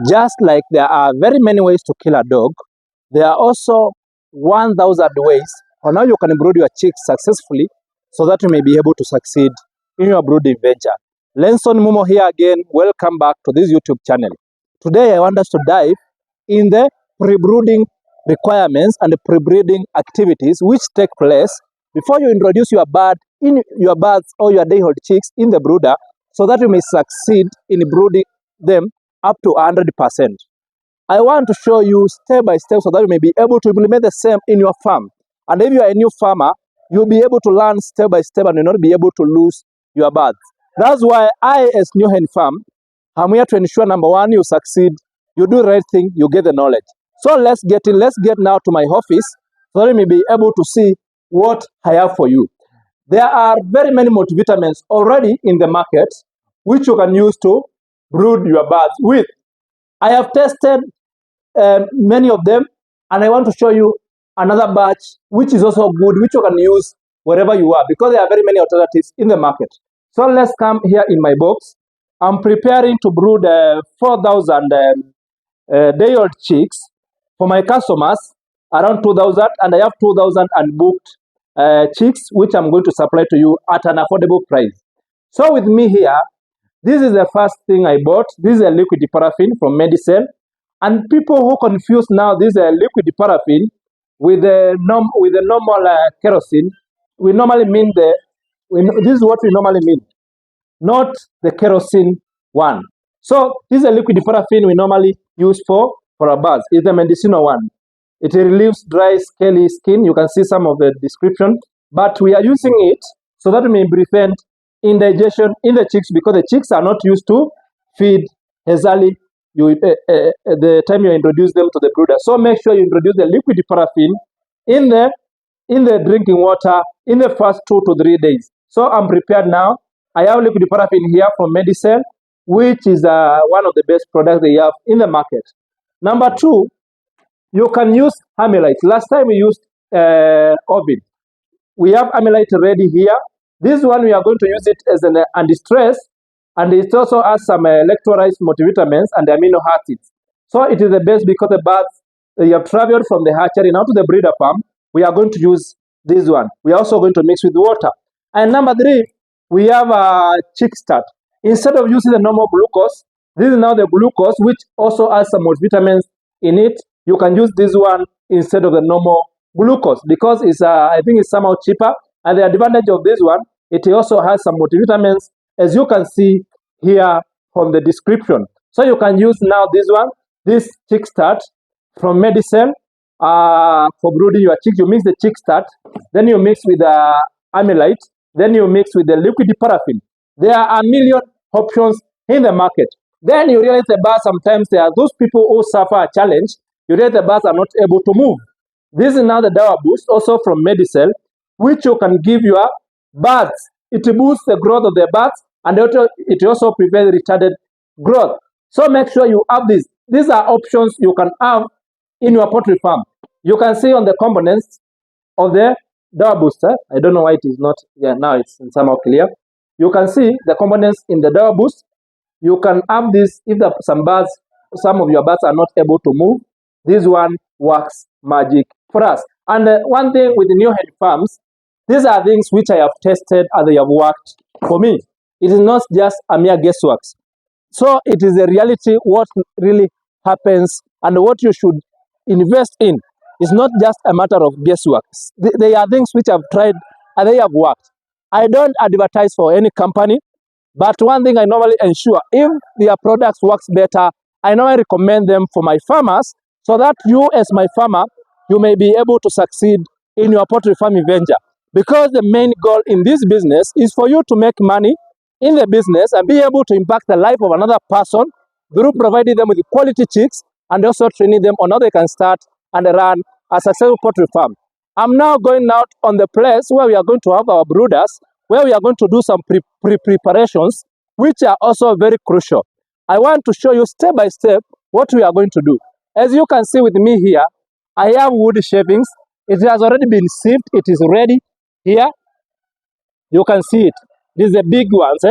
Just like there are very many ways to kill a dog, there are also 1,000 ways on how you can brood your chicks successfully so that you may be able to succeed in your brooding venture. Lenson Mumo here again. Welcome back to this YouTube channel. Today I want us to dive in the pre-brooding requirements and the pre-breeding activities which take place before you introduce your bird in your birds or your day-old chicks in the brooder so that you may succeed in brooding them up to 100%. I want to show you step by step so that you may be able to implement the same in your farm. And if you are a new farmer, you'll be able to learn step by step and you'll not be able to lose your birds. That's why I, as NEO-HEN Farm, I'm here to ensure, number one, you succeed, you do the right thing, you get the knowledge. So let's get in. Let's get now to my office so that you may be able to see what I have for you. There are very many multivitamins already in the market which you can use to brood your birds with. I have tested many of them, and I want to show you another batch which is also good, which you can use wherever you are, because there are very many alternatives in the market. So let's come here in my box. I'm preparing to brood 4,000 day-old chicks for my customers, around 2,000, and I have 2,000 unbooked chicks which I'm going to supply to you at an affordable price. So with me here, this is the first thing I bought. This is a liquid paraffin from Medicel. And people who confuse now this liquid paraffin with the normal kerosene, we normally mean this is what we normally mean, not the kerosene one. So this is a liquid paraffin we normally use for our birds. It's the medicinal one. It relieves dry, scaly skin. You can see some of the description. But we are using it so that we may prevent indigestion in the chicks, because the chicks are not used to feed hezali the time you introduce them to the brooder. So make sure you introduce the liquid paraffin in the drinking water in the first 2 to 3 days. So I'm prepared now. I have liquid paraffin here from Medicel, which is one of the best products they have in the market. Number 2, you can use amylite. Last time we used Ovid. We have amylite ready here. This one we are going to use it as an anti-stress, and it also has some electrolytes, multivitamins, and amino acids. So it is the best because the birds, you have traveled from the hatchery now to the breeder farm. We are going to use this one. We are also going to mix with water. And number 3, we have a chick start. Instead of using the normal glucose, this is now the glucose, which also has some multivitamins in it. You can use this one instead of the normal glucose because it's I think it's somehow cheaper. And the advantage of this one, it also has some multivitamins, as you can see here from the description. So you can use now this one, this chick start from Medicel for brooding your chicks. You mix the chick start, then you mix with the amylite, then you mix with the liquid paraffin. There are a million options in the market. Then you realize the birds, sometimes there are those people who suffer a challenge. You realize the birds are not able to move. This is now the Dawa Boost, also from Medicel, which you can give your birds. It boosts the growth of the birds, and it also prevents retarded growth. So make sure you have this. These are options you can have in your poultry farm. You can see on the components of the Dawa Booster. I don't know why it is not. Yeah, now it's somehow clear. You can see the components in the Dawa Boost. You can have this if some of your birds are not able to move. This one works magic for us. And one thing with the NEO-HEN farms, these are things which I have tested and they have worked for me. It is not just a mere guesswork. So it is a reality what really happens, and what you should invest in is not just a matter of guesswork. They are things which I've tried and they have worked. I don't advertise for any company, but one thing I normally ensure, if their products works better, I normally recommend them for my farmers, so that you as my farmer, you may be able to succeed in your poultry farming venture. Because the main goal in this business is for you to make money in the business and be able to impact the life of another person through providing them with quality chicks and also training them on how they can start and run a successful poultry farm. I'm now going out on the place where we are going to have our brooders, where we are going to do some preparations, which are also very crucial. I want to show you step by step what we are going to do. As you can see with me here, I have wood shavings. It has already been sieved. It is ready here. You can see it. This is the big ones.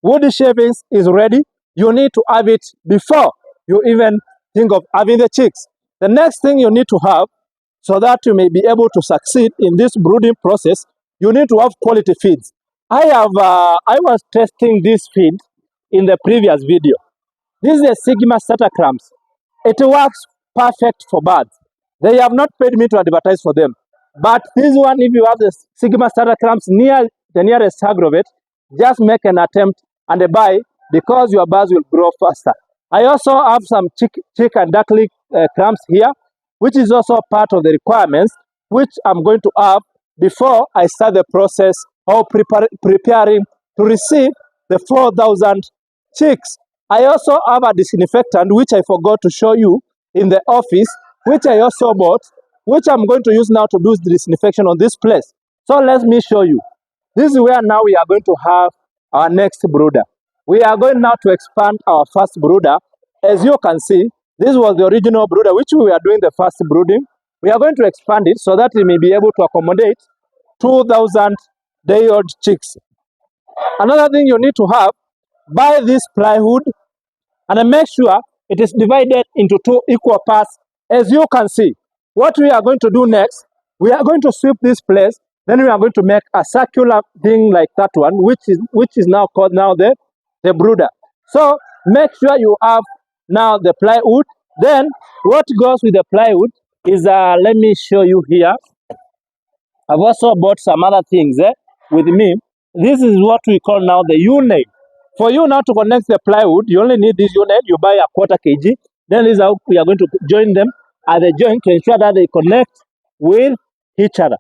Wood shavings is ready. You need to have it before you even think of having the chicks. The next thing you need to have, so that you may be able to succeed in this brooding process, you need to have quality feeds. I was testing this feed in the previous video. This is a Sigma starter crumbs. It works perfect for birds. They have not paid me to advertise for them. But this one, if you have the Sigma starter crumbs near the nearest agrovet, just make an attempt and buy, because your birds will grow faster. I also have some chick and duckling crumbs here, which is also part of the requirements, which I'm going to have before I start the process of preparing to receive the 4,000 chicks. I also have a disinfectant, which I forgot to show you in the office, which I also bought, which I'm going to use now to do the disinfection on this place. So let me show you. This is where now we are going to have our next brooder. We are going now to expand our first brooder. As you can see, this was the original brooder, which we are doing the first brooding. We are going to expand it so that we may be able to accommodate 2,000 day-old chicks. Another thing you need to have, buy this plywood and make sure it is divided into 2 equal parts. As you can see, what we are going to do next, we are going to sweep this place, then we are going to make a circular thing like that one, which is now called now the brooder. So make sure you have now the plywood. Then what goes with the plywood is, let me show you here. I've also bought some other things with me. This is what we call now the U-nail. For you now to connect the plywood, you only need this U-nail. You buy a 1/4 kg. Then this is how we are going to join them at the joint to ensure that they connect with each other.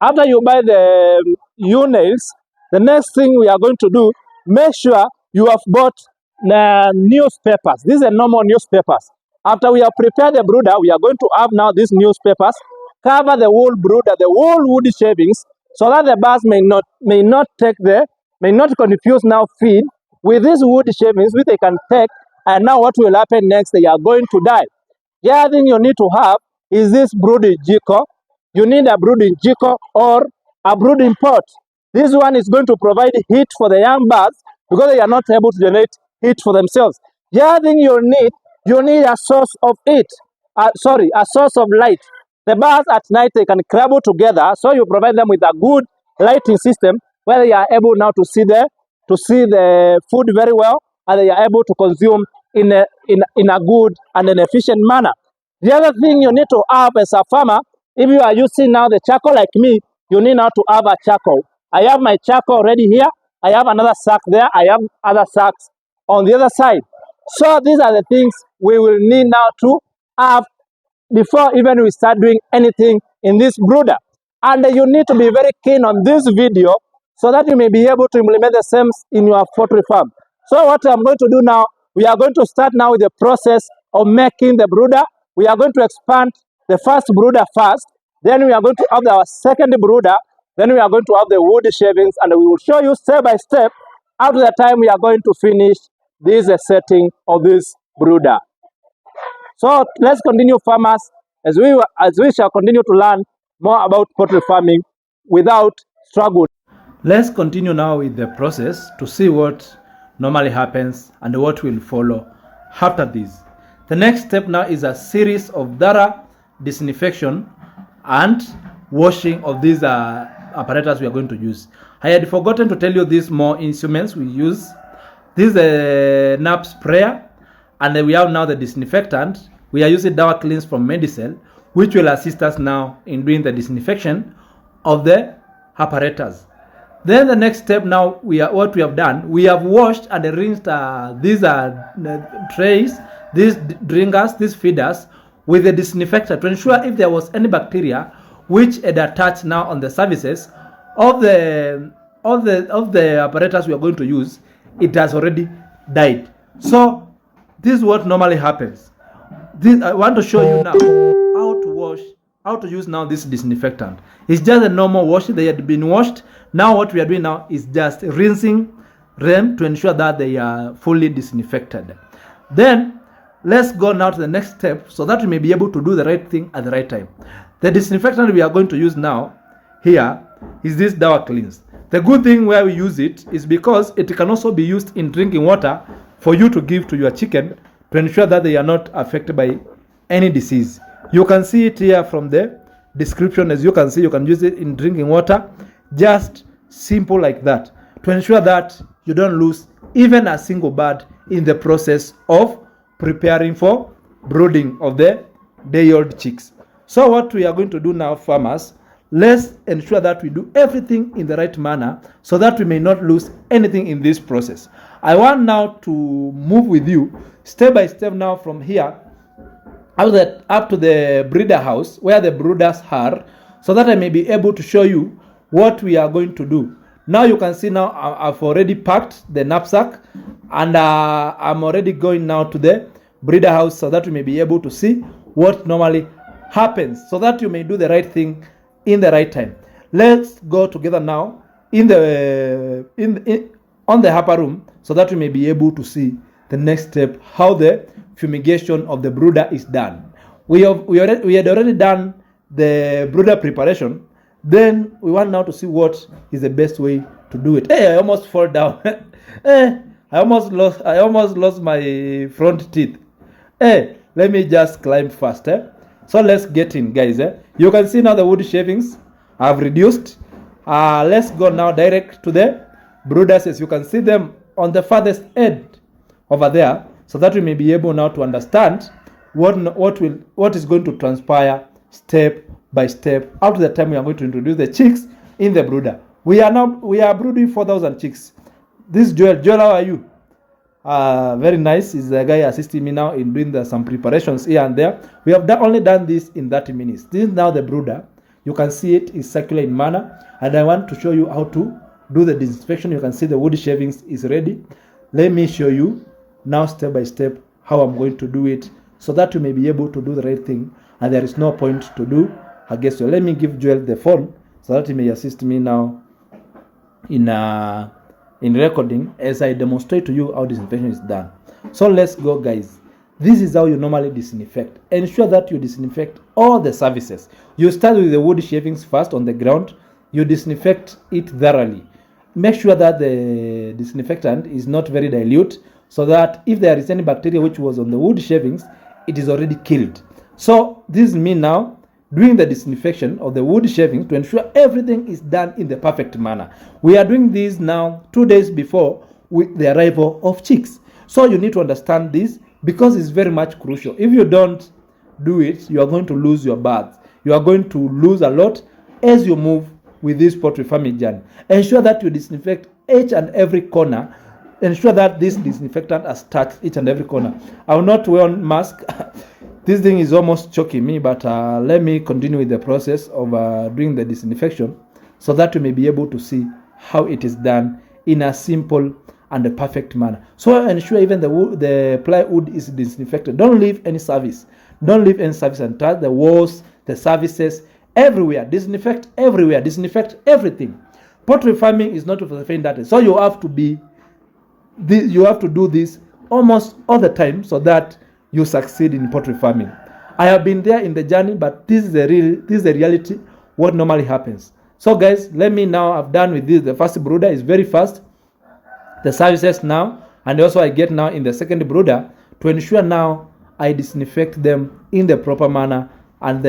After you buy the U-nails, the next thing we are going to do, make sure you have bought the newspapers. These are normal newspapers. After we have prepared the brooder, we are going to have now these newspapers cover the whole brooder, the whole wood shavings, so that the birds may not confuse now feed with these wood shavings, which they can take. And now what will happen next? They are going to die. The other thing you need to have is this brooding jiko. You need a brooding jiko or a brooding pot. This one is going to provide heat for the young birds because they are not able to generate heat for themselves. The other thing you need a source of heat. A source of light. The birds at night, they can crabble together, so you provide them with a good lighting system where they are able now to see the food very well, and they are able to consume in a good and an efficient manner. The other thing you need to have as a farmer, if you are using now the charcoal like me, you need now to have a charcoal. I have my charcoal already here. I have another sack there. I have other sacks on the other side. So these are the things we will need now to have before even we start doing anything in this brooder. And you need to be very keen on this video so that you may be able to implement the same in your poultry farm. So what I'm going to do now, we are going to start now with the process of making the brooder. We are going to expand the first brooder first. Then we are going to have our second brooder. Then we are going to have the wood shavings, and we will show you step by step after the time we are going to finish this setting of this brooder. So let's continue, farmers, as we shall continue to learn more about poultry farming without struggle. Let's continue now with the process to see what normally happens and what will follow after this. The next step now is a series of thorough disinfection and washing of these apparatus we are going to use. I had forgotten to tell you these more instruments we use. This is a nap sprayer, and we have now the disinfectant. We are using Dawa Cleans from Medicel, which will assist us now in doing the disinfection of the apparatus. Then the next step now, what we have done, we have washed and rinsed these trays, these drinkers, these feeders with the disinfectant to ensure if there was any bacteria which had attached now on the surfaces of the apparatus we are going to use, it has already died. So this is what normally happens. I want to show you now how to use now this disinfectant. It's just a normal wash. They had been washed. Now what we are doing now is just rinsing them to ensure that they are fully disinfected. Then let's go now to the next step so that we may be able to do the right thing at the right time. The disinfectant we are going to use now here is this Dawa Cleans. The good thing where we use it is because it can also be used in drinking water for you to give to your chicken to ensure that they are not affected by any disease. You can see it here from the description. As you can see, you can use it in drinking water, just simple like that, to ensure that you don't lose even a single bird in the process of preparing for brooding of the day-old chicks. So what we are going to do now, farmers, let's ensure that we do everything in the right manner so that we may not lose anything in this process. I want now to move with you step by step now from here up to the breeder house where the brooders are, so that I may be able to show you what we are going to do. Now you can see now I've already packed the knapsack, and I'm already going now to the breeder house so that we may be able to see what normally happens, so that you may do the right thing in the right time. Let's go together now on the upper room so that we may be able to see the next step, how the fumigation of the brooder is done. We had already done the brooder preparation. Then we want now to see what is the best way to do it. Hey, I almost fall down. Hey, I almost lost my front teeth. Hey, let me just climb fast. So let's get in, guys. You can see now the wood shavings have reduced. Let's go now direct to the brooders, as you can see them on the farthest end over there, so that we may be able now to understand what is going to transpire step by step up to the time we are going to introduce the chicks in the brooder. We are brooding 4,000 chicks. This is Joel. Joel, how are you? Very nice. Is the guy assisting me now in doing some preparations here and there. We have only done this in 30 minutes. This is now the brooder. You can see it is circular in manner, and I want to show you how to do the disinfection. You can see the wood shavings is ready. Let me show you now step by step how I'm going to do it, so that you may be able to do the right thing, and there is no point to do against you. Let me give Joel the phone so that he may assist me now in recording as I demonstrate to you how disinfection is done. So let's go, guys. This is how you normally disinfect. Ensure that you disinfect all the surfaces. You start with the wood shavings first on the ground. You disinfect it thoroughly. Make sure that the disinfectant is not very dilute, so that if there is any bacteria which was on the wood shavings, it is already killed. So this is me now doing the disinfection of the wood shavings to ensure everything is done in the perfect manner. We are doing this now 2 days before the arrival of chicks. So you need to understand this, because it's very much crucial. If you don't do it, you are going to lose your birds. You are going to lose a lot as you move with this poultry farming journey. Ensure that you disinfect each and every corner. Ensure that this disinfectant has touched each and every corner. I will not wear a mask. This thing is almost choking me, but let me continue with the process of doing the disinfection, so that you may be able to see how it is done in a simple and a perfect manner. So ensure even the plywood is disinfected. Don't leave any surface. Don't leave any surface untouched. The walls, the surfaces, everywhere. Disinfect everywhere. Disinfect everything. Poultry farming is not for the faint-hearted. So you have to do this almost all the time, so that you succeed in poultry farming. I have been there in the journey, but this is the reality, what normally happens. So guys, let me now, I've done with this. The first brooder is very fast. The services now, and also I get now in the second brooder to ensure now I disinfect them in the proper manner, and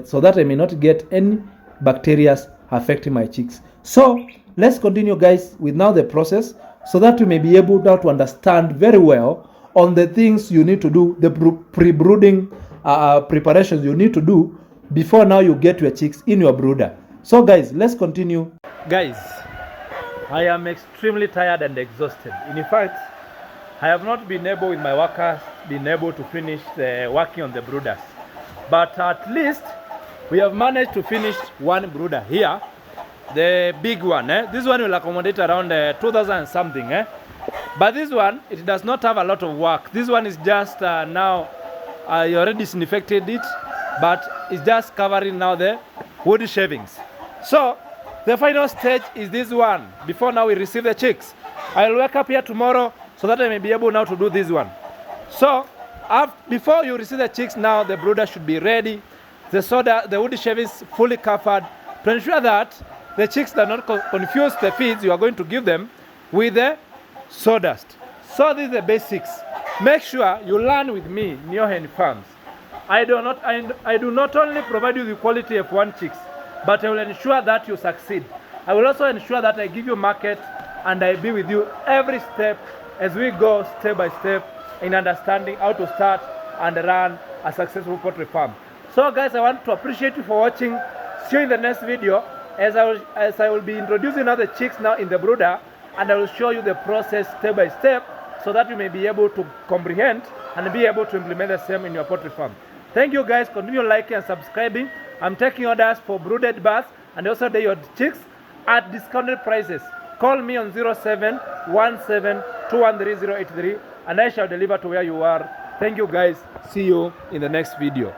so that I may not get any bacteria affecting my chicks. So let's continue, guys, with now the process, so that you may be able now to understand very well on the things you need to do, the pre-brooding preparations you need to do before now you get your chicks in your brooder. So guys, let's continue. Guys, I am extremely tired and exhausted. In fact, I have not been able with my workers to finish working on the brooders. But at least we have managed to finish one brooder here, the big one. This one will accommodate around 2,000 something. But this one, it does not have a lot of work. This one is just now, you already disinfected it, but it's just covering now the wood shavings. So the final stage is this one, before now we receive the chicks. I'll wake up here tomorrow so that I may be able now to do this one. So before you receive the chicks, now the brooder should be ready. The wood shavings fully covered, to ensure that the chicks do not confuse the feeds you are going to give them with the sawdust. So these are the basics Make sure you learn with me, NEO-HEN Farms. I do not only provide you the quality F1 chicks, but I will ensure that you succeed. I will also ensure that I give you market and I be with you every step as we go step by step in understanding how to start and run a successful poultry farm. So guys, I want to appreciate you for watching. See you in the next video as I will be introducing other chicks now in the brooder, and I will show you the process step by step so that you may be able to comprehend and be able to implement the same in your poultry farm. Thank you guys. Continue liking and subscribing. I'm taking orders for brooded birds and also day old chicks at discounted prices. Call me on 0717213083 and I shall deliver to where you are. Thank you guys. See you in the next video.